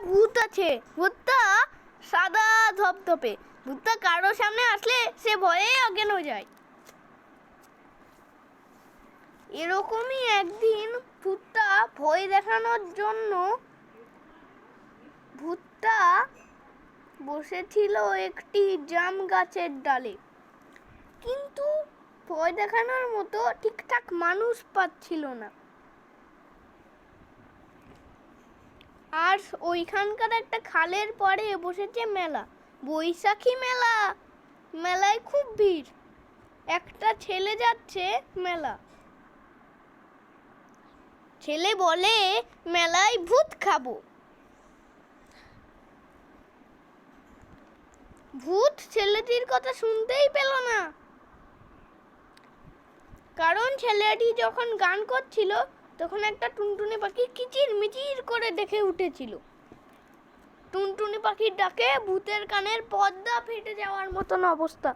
ভূত আছে। ভূতটা সাদা ধপধপে। ভূতটা কারো সামনে আসলে সে ভয়ে অজ্ঞান হয়ে যায়। এরকমই একদিন ভূতটা ভয় দেখানোর জন্য ভূতটা বসেছিল একটি জাম গাছের ডালে, কিন্তু ভয় দেখানোর মতো ঠিকঠাক মানুষ পাচ্ছিল না। আর ওইখানকার একটা খালের পরে বসেছে মেলা, বৈশাখী মেলা। মেলায় খুব ভিড়। একটা ছেলে যাচ্ছে মেলা। ছেলে বলে, মেলায় ভূত খাবো। ভূত ছেলেটির কথা শুনতেই পেল না, কারণ ছেলেটি যখন গান করছিল তখন একটা টুনটুনি পাখি কিচির মিচির করে ডেকে উঠেছিল। টুনটুনি পাখির ডাকে ভূতের কানের পর্দা ফেটে যাওয়ার মতন অবস্থা।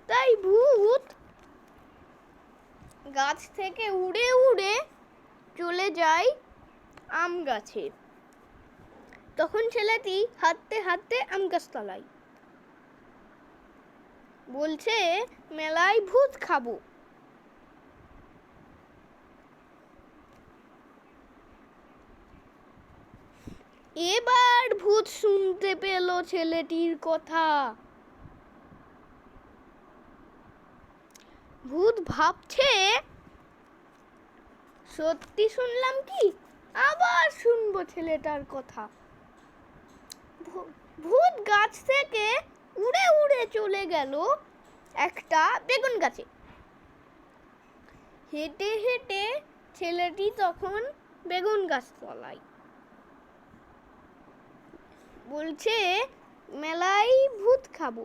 তাই ভূত গাছ থেকে উড়ে উড়ে চলে যায় আম গাছে। তখন ছেলেটি হাঁটতে হাঁটতে আম গাছ তলায় বলছে, মেলায় ভূত খাবো। এবার ভূত শুনতে পেল ছেলেটির কথা। ভূত ভাবছে, সত্যি শুনলাম কি, আবার শুনবো ছেলেটার কথা। ভূত গাছ থেকে উড়ে উড়ে চলে গেল একটা বেগুন গাছে। হেঁটে হেঁটে ছেলেটি তখন বেগুন গাছ তলায় বলছে, মেলায় ভূত খাবো।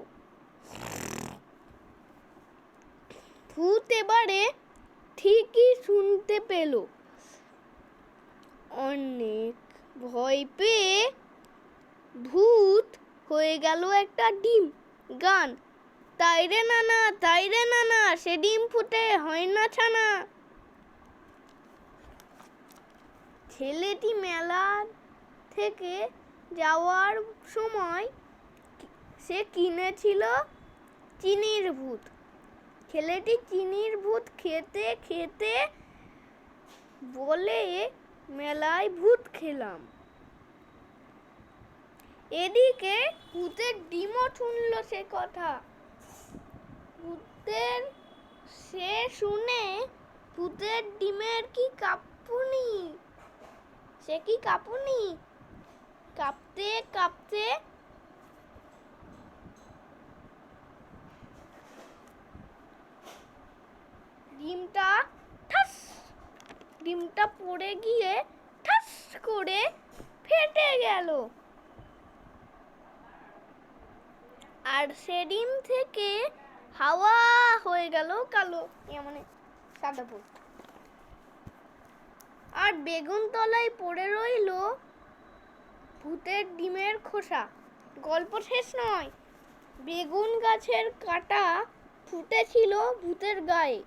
ভূত এবারে ঠিকই শুনতে পেল। অনেক ভয় পেয়ে ভূত হয়ে গেল একটা ডিম। গান, তাইরে নানা তাইরে নানা, সে ডিম ফুটে হয় না ছানা। ছেলেটি মেলা থেকে যাওয়ার সময় সে কিনেছিল চিনির ভূত। ছেলেটি চিনির ভূত খেতে খেতে বলে, মেলায় ভূত খেলাম। এদিকে ভূতের ডিমও শুনল সে কথা। সে শুনে ভূতের ডিমের কি কাঁপুনি, সে কি কাঁপুনি, কাঁপতে কাঁপতে ডিমটা পড়ে গিয়ে ঠাস করে ফেটে গেল। আর সে ডিম থেকে হাওয়া হয়ে গেল কালো, মানে সাদা ভূত। আর বেগুন তলায় পড়ে রইল ভূতের ডিমের খোসা। গল্প শেষ নয়। বেগুন গাছের কাঁটা ফুটেছিল ভূতের গায়ে,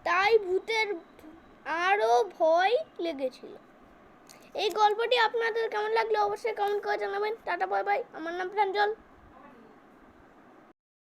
তাই ভূতের আরো ভয় লেগেছিল। এই গল্পটি আপনাদের কেমন লাগলো অবশ্যই কমেন্ট করে জানাবেন। Tata bye bye. আমার নাম প্রাঞ্জল।